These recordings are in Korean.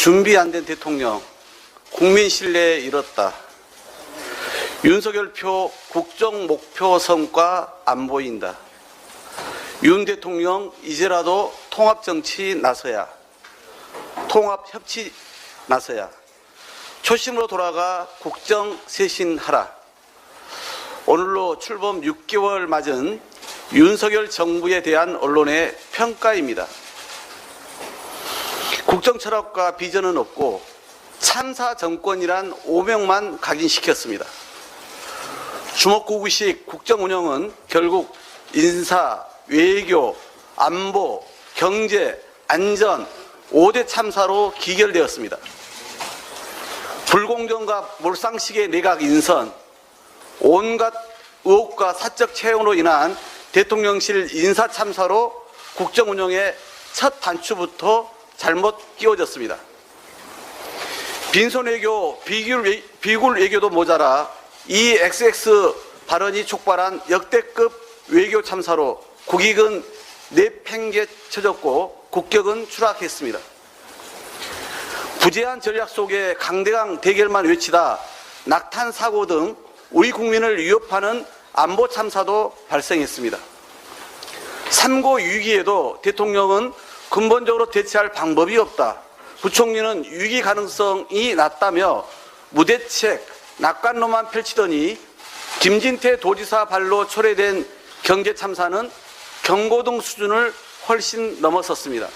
준비 안 된 대통령, 국민 신뢰에 잃었다. 윤석열표 국정 목표 성과 안 보인다. 윤 대통령 이제라도 통합정치 나서야, 통합협치 나서야, 초심으로 돌아가 국정 쇄신하라. 오늘로 출범 6개월 맞은 윤석열 정부에 대한 언론의 평가입니다. 국정 철학과 비전은 없고 참사 정권이란 오명만 각인시켰습니다. 주먹구구식 국정 운영은 결국 인사, 외교, 안보, 경제, 안전 5대 참사로 기결되었습니다. 불공정과 몰상식의 내각 인선, 온갖 의혹과 사적 채용으로 인한 대통령실 인사 참사로 국정 운영의 첫 단추부터 잘못 끼워졌습니다. 빈손 외교, 비굴 외교도 모자라 이 XX 발언이 촉발한 역대급 외교 참사로 국익은 내팽개쳐졌고 국격은 추락했습니다. 부재한 전략 속에 강대강 대결만 외치다 낙탄 사고 등 우리 국민을 위협하는 안보 참사도 발생했습니다. 3고 위기에도 대통령은 근본적으로 대처할 방법이 없다. 부총리는 위기 가능성이 낮다며 무대책, 낙관론만 펼치더니 김진태 도지사 발로 초래된 경제 참사는 경고등 수준을 훨씬 넘어섰습니다.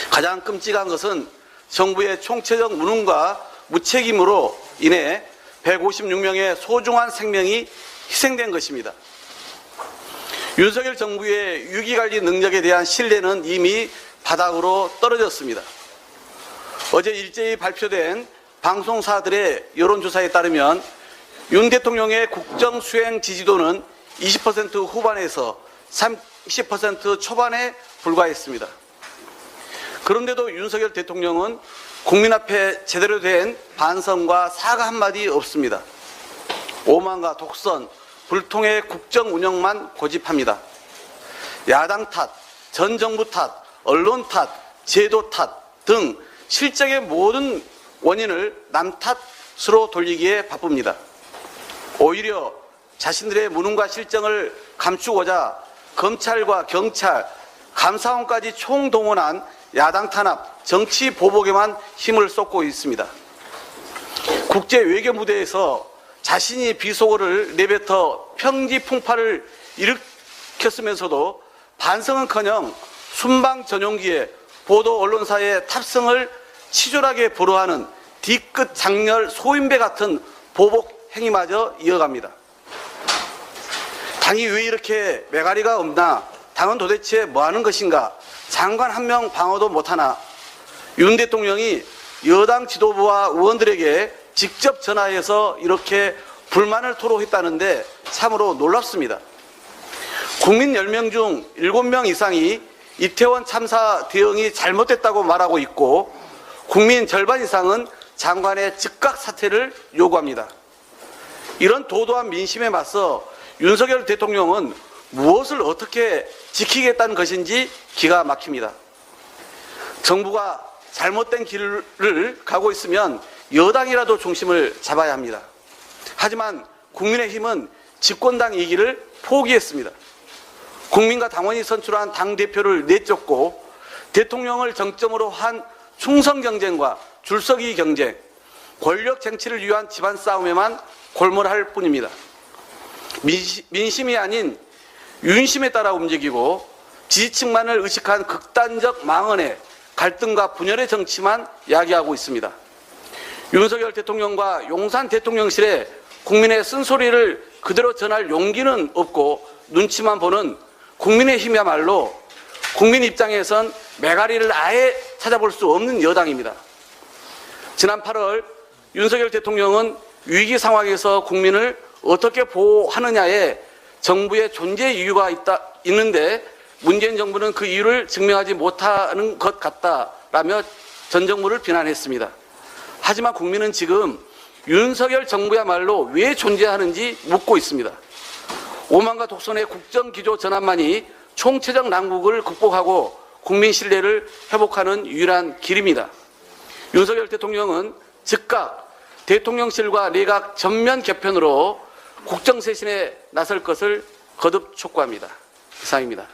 가장 끔찍한 것은 정부의 총체적 무능과 무책임으로 인해 156명의 소중한 생명이 희생된 것입니다. 윤석열 정부의 위기관리 능력에 대한 신뢰는 이미 바닥으로 떨어졌습니다. 어제 일제히 발표된 방송사들의 여론조사에 따르면 윤 대통령의 국정수행 지지도는 20% 후반에서 30% 초반에 불과했습니다. 그런데도 윤석열 대통령은 국민 앞에 제대로 된 반성과 사과 한마디 없습니다. 오만과 독선, 불통의 국정 운영만 고집합니다. 야당 탓, 전 정부 탓, 언론 탓, 제도 탓 등 실정의 모든 원인을 남 탓으로 돌리기에 바쁩니다. 오히려 자신들의 무능과 실정을 감추고자 검찰과 경찰, 감사원까지 총동원한 야당 탄압, 정치 보복에만 힘을 쏟고 있습니다. 국제 외교 무대에서 자신이 비속어를 내뱉어 평지 풍파를 일으켰으면서도 반성은커녕 순방 전용기에 보도 언론사의 탑승을 치졸하게 불허하는 뒤끝 장렬 소인배 같은 보복 행위마저 이어갑니다. 당이 왜 이렇게 매가리가 없나? 당은 도대체 뭐 하는 것인가? 장관 한 명 방어도 못하나? 윤 대통령이 여당 지도부와 의원들에게 직접 전화해서 이렇게 불만을 토로했다는데 참으로 놀랍습니다. 국민 10명 중 7명 이상이 이태원 참사 대응이 잘못됐다고 말하고 있고 국민 절반 이상은 장관의 즉각 사퇴를 요구합니다. 이런 도도한 민심에 맞서 윤석열 대통령은 무엇을 어떻게 지키겠다는 것인지 기가 막힙니다. 정부가 잘못된 길을 가고 있으면 여당이라도 중심을 잡아야 합니다. 하지만 국민의힘은 집권당이기를 포기했습니다. 국민과 당원이 선출한 당대표를 내쫓고 대통령을 정점으로 한 충성 경쟁과 줄서기 경쟁, 권력 쟁취를 위한 집안 싸움에만 골몰할 뿐입니다. 민심이 아닌 윤심에 따라 움직이고 지지층만을 의식한 극단적 망언에 갈등과 분열의 정치만 야기하고 있습니다. 윤석열 대통령과 용산 대통령실에 국민의 쓴소리를 그대로 전할 용기는 없고 눈치만 보는 국민의힘이야말로 국민 입장에선 매가리를 아예 찾아볼 수 없는 여당입니다. 지난 8월 윤석열 대통령은 위기 상황에서 국민을 어떻게 보호하느냐에 정부의 존재 이유가 있는데 문재인 정부는 그 이유를 증명하지 못하는 것 같다라며 전 정부를 비난했습니다. 하지만 국민은 지금 윤석열 정부야말로 왜 존재하는지 묻고 있습니다. 오만과 독선의 국정기조 전환만이 총체적 난국을 극복하고 국민 신뢰를 회복하는 유일한 길입니다. 윤석열 대통령은 즉각 대통령실과 내각 전면 개편으로 국정쇄신에 나설 것을 거듭 촉구합니다. 이상입니다.